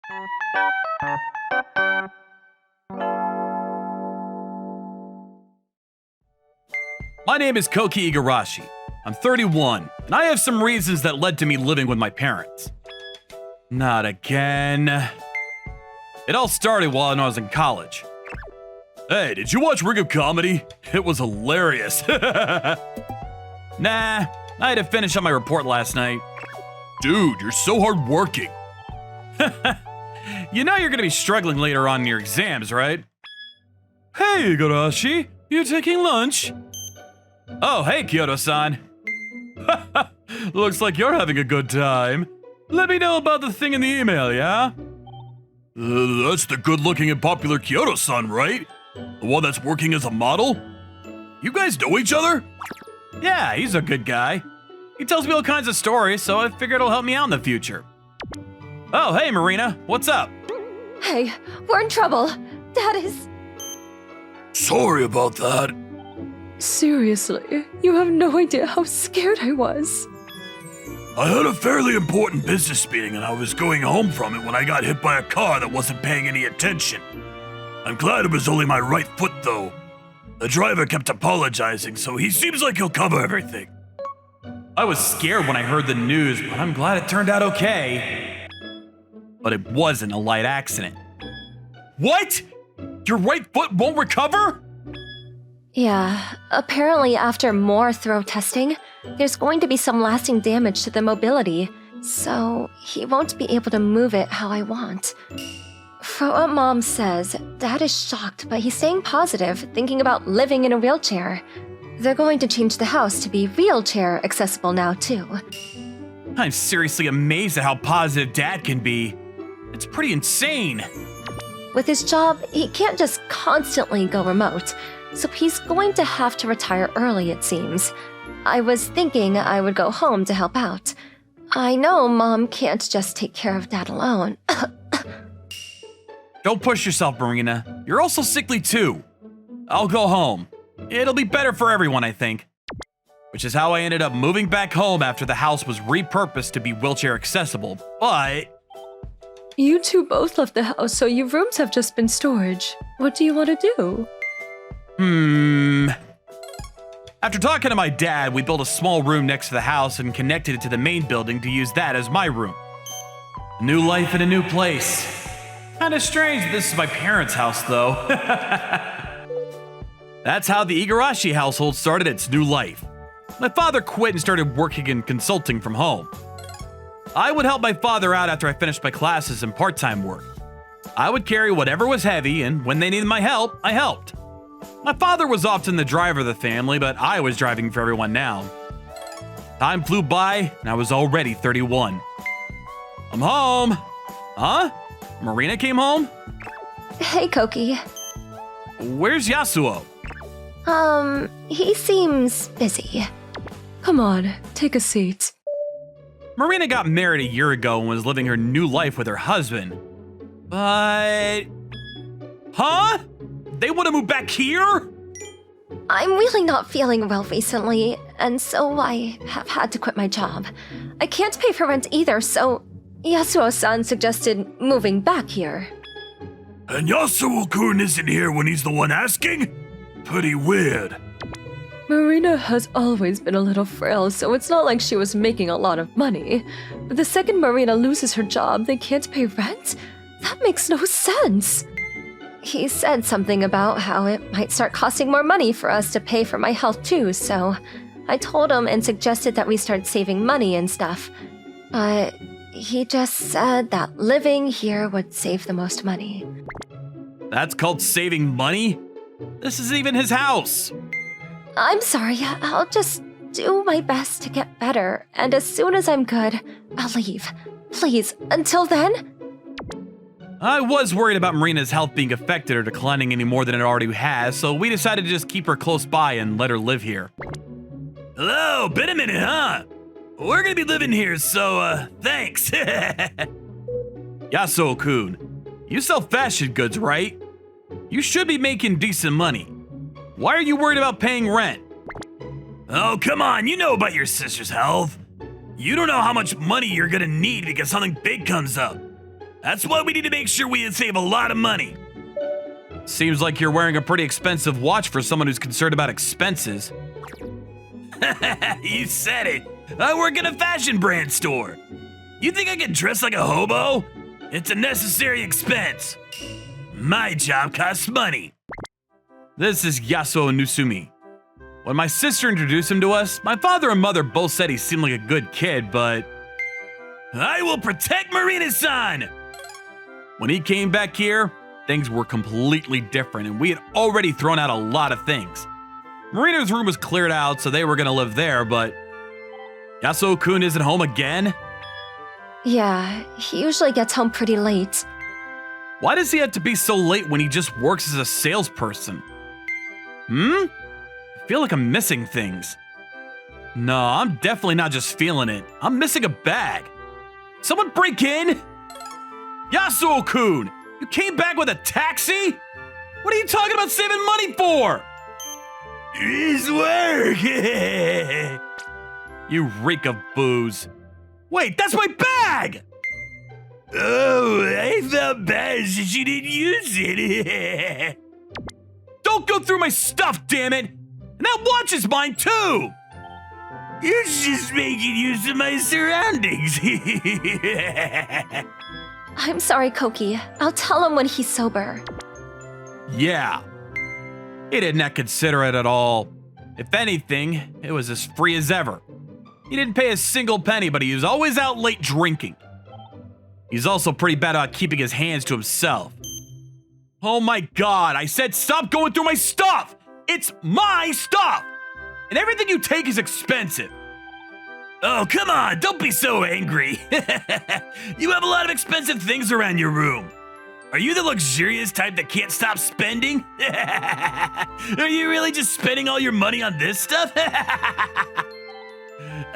My name is Koki Igarashi. I'm 31, and I have some reasons that led to me living with my parents. Not again. It all started while I was in college. Hey, did you watch Ring of Comedy? It was hilarious. Nah, I had to finish up my report last night. Dude, you're so hardworking. You know you're gonna be struggling later on in your exams, right? Hey, Igarashi, you taking lunch? Oh, hey, Kyoto-san. Looks like you're having a good time. Let me know about the thing in the email, yeah? That's the good-looking and popular Kyoto-san, right? The one that's working as a model? You guys know each other? Yeah, he's a good guy. He tells me all kinds of stories, so I figured it'll help me out in the future. Oh, hey, Marina, what's up? Hey, we're in trouble. Dad is... Sorry about that. Seriously, you have no idea how scared I was. I had a fairly important business meeting and I was going home from it when I got hit by a car that wasn't paying any attention. I'm glad it was only my right foot though. The driver kept apologizing, so he seems like he'll cover everything. I was scared when I heard the news, but I'm glad it turned out okay. But it wasn't a light accident. What? Your right foot won't recover? Yeah, apparently after more thorough testing, there's going to be some lasting damage to the mobility, so he won't be able to move it how I want. For what Mom says, Dad is shocked, but he's staying positive, thinking about living in a wheelchair. They're going to change the house to be wheelchair accessible now, too. I'm seriously amazed at how positive Dad can be. It's pretty insane. With his job, he can't just constantly go remote, so he's going to have to retire early, it seems. I was thinking I would go home to help out. I know Mom can't just take care of Dad alone. Don't push yourself, Marina. You're also sickly too. I'll go home. It'll be better for everyone, I think. Which is how I ended up moving back home after the house was repurposed to be wheelchair accessible, but... You two both left the house, so your rooms have just been storage. What do you want to do? After talking to my dad, we built a small room next to the house and connected it to the main building to use that as my room. A new life in a new place. Kinda strange that this is my parents' house, though. That's how the Igarashi household started its new life. My father quit and started working in consulting from home. I would help my father out after I finished my classes and part-time work. I would carry whatever was heavy, and when they needed my help, I helped. My father was often the driver of the family, but I was driving for everyone now. Time flew by, and I was already 31. I'm home. Huh? Marina came home? Hey, Koki. Where's Yasuo? He seems busy. Come on, take a seat. Marina got married a year ago and was living her new life with her husband. But... Huh? They want to move back here? I'm really not feeling well recently, and so I have had to quit my job. I can't pay for rent either, so Yasuo-san suggested moving back here. And Yasuo-kun isn't here when he's the one asking? Pretty weird. Marina has always been a little frail, so it's not like she was making a lot of money. But the second Marina loses her job, they can't pay rent? That makes no sense. He said something about how it might start costing more money for us to pay for my health too, so I told him and suggested that we start saving money and stuff. But he just said that living here would save the most money. That's called saving money? This isn't even his house. I'm sorry, I'll just do my best to get better, and as soon as I'm good, I'll leave. Please, until then... I was worried about Marina's health being affected or declining any more than it already has, so we decided to just keep her close by and let her live here. Hello, been a minute, huh? We're gonna be living here, so, thanks. Yasuo-kun, you sell fashion goods, right? You should be making decent money. Why are you worried about paying rent? Oh, come on, you know about your sister's health. You don't know how much money you're gonna need because something big comes up. That's why we need to make sure we save a lot of money. Seems like you're wearing a pretty expensive watch for someone who's concerned about expenses. You said it. I work in a fashion brand store. You think I can dress like a hobo? It's a necessary expense. My job costs money. This is Yasuo Nusumi. When my sister introduced him to us, my father and mother both said he seemed like a good kid, but I will protect Marina-san! when he came back here, things were completely different, and we had already thrown out a lot of things. Marina's room was cleared out, so they were gonna live there, but Yasuo-kun isn't home again? Yeah, he usually gets home pretty late. Why does he have to be so late when he just works as a salesperson? I feel like I'm missing things. No, I'm definitely not just feeling it. I'm missing a bag. Someone break in? Yasuo-kun, you came back with a taxi? What are you talking about saving money for? His work! You reek of booze. Wait, that's my bag! Oh, I felt bad since you didn't use it. Don't go through my stuff, damn it! And that watch is mine too! You're just making use of my surroundings. I'm sorry, Koki. I'll tell him when he's sober. Yeah. He did not consider it at all. If anything, it was as free as ever. He didn't pay a single penny, but he was always out late drinking. He's also pretty bad about keeping his hands to himself. Oh my god, I said stop going through my stuff! It's my stuff! And everything you take is expensive. Oh, come on, don't be so angry. You have a lot of expensive things around your room. Are you the luxurious type that can't stop spending? Are you really just spending all your money on this stuff?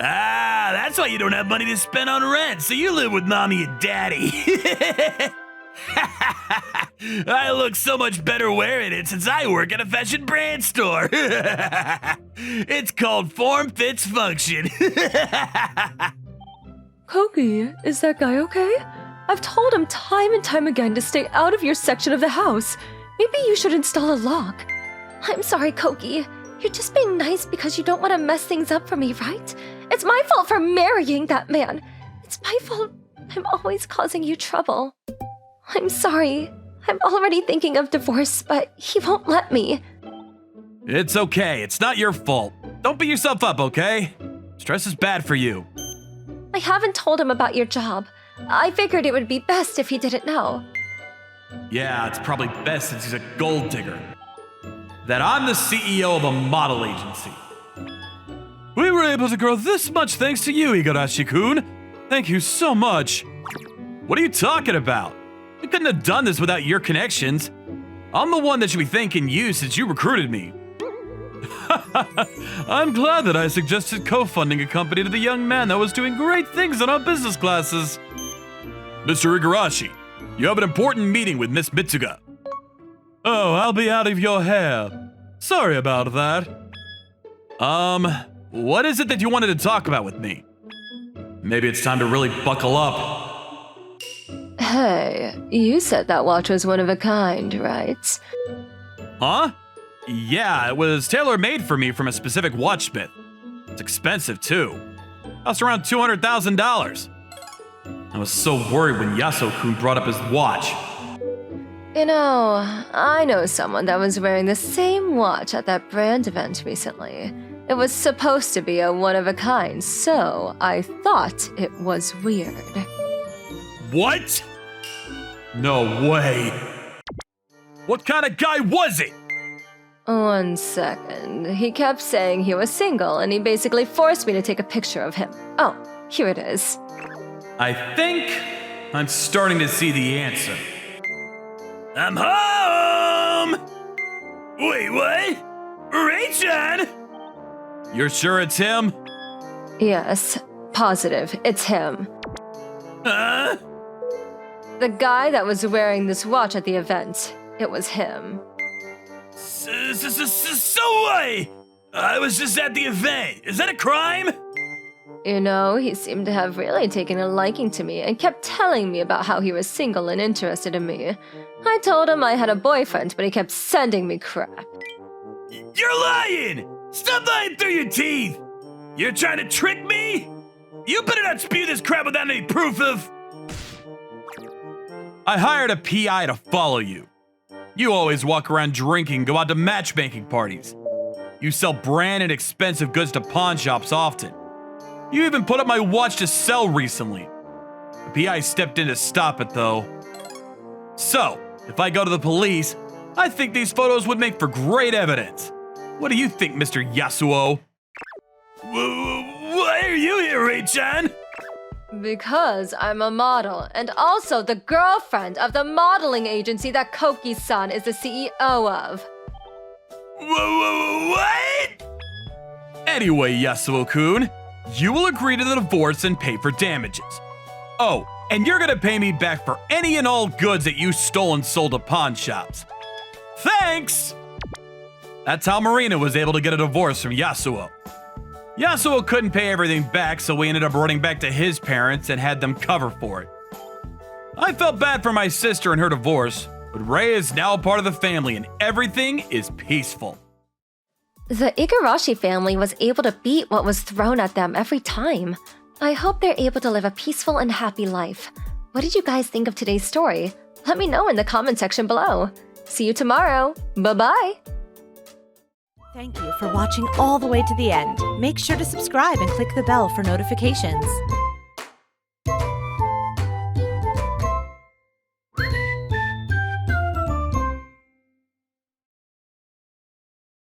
Ah, that's why you don't have money to spend on rent, so you live with mommy and daddy. I look so much better wearing it since I work at a fashion brand store. It's called Form Fits Function. Koki, is that guy okay? I've told him time and time again to stay out of your section of the house. Maybe you should install a lock. I'm sorry, Koki. You're just being nice because you don't want to mess things up for me, right? It's my fault for marrying that man. It's my fault I'm always causing you trouble. I'm sorry. I'm already thinking of divorce, but he won't let me. It's okay, it's not your fault. Don't beat yourself up, okay? Stress is bad for you. I haven't told him about your job. I figured it would be best if he didn't know. Yeah, it's probably best since he's a gold digger. That I'm the CEO of a model agency. We were able to grow this much thanks to you, Igarashi-kun. Thank you so much. What are you talking about? We couldn't have done this without your connections. I'm the one that should be thanking you since you recruited me. I'm glad that I suggested co-funding a company to the young man that was doing great things in our business classes. Mr. Igarashi, you have an important meeting with Miss Mitsuga. Oh, I'll be out of your hair. Sorry about that. What is it that you wanted to talk about with me? Maybe it's time to really buckle up. Hey, you said that watch was one of a kind, right? Huh? Yeah, it was tailor-made for me from a specific watchsmith. It's expensive, too. Cost around $200,000. I was so worried when Yasuo-kun brought up his watch. You know, I know someone that was wearing the same watch at that brand event recently. It was supposed to be a one-of-a-kind, so I thought it was weird. What? No way. What kind of guy was it? 1 second. He kept saying he was single, and he basically forced me to take a picture of him. Oh, here it is. I think I'm starting to see the answer. I'm home! Wait, what? Ray-chan? You're sure it's him? Yes, positive. It's him. Huh? The guy that was wearing this watch at the event. It was him. So what? I was just at the event. Is that a crime? You know, he seemed to have really taken a liking to me and kept telling me about how he was single and interested in me. I told him I had a boyfriend, but he kept sending me crap. You're lying! Stop lying through your teeth! You're trying to trick me? You better not spew this crap without any proof of... I hired a PI to follow you. You always walk around drinking, go out to matchmaking parties. You sell brand and expensive goods to pawn shops often. You even put up my watch to sell recently. The PI stepped in to stop it though. So, if I go to the police, I think these photos would make for great evidence. What do you think, Mr. Yasuo? Why are you here, Ray-chan? Because I'm a model, and also the girlfriend of the modeling agency that Koki-san is the CEO of. What? Anyway, Yasuo-kun, you will agree to the divorce and pay for damages. Oh, and you're gonna pay me back for any and all goods that you stole and sold to pawn shops. Thanks! That's how Marina was able to get a divorce from Yasuo. Yasuo couldn't pay everything back, so we ended up running back to his parents and had them cover for it. I felt bad for my sister and her divorce, but Rei is now a part of the family and everything is peaceful. The Igarashi family was able to beat what was thrown at them every time. I hope they're able to live a peaceful and happy life. What did you guys think of today's story? Let me know in the comment section below. See you tomorrow. Bye-bye! Thank you for watching all the way to the end. Make sure to subscribe and click the bell for notifications.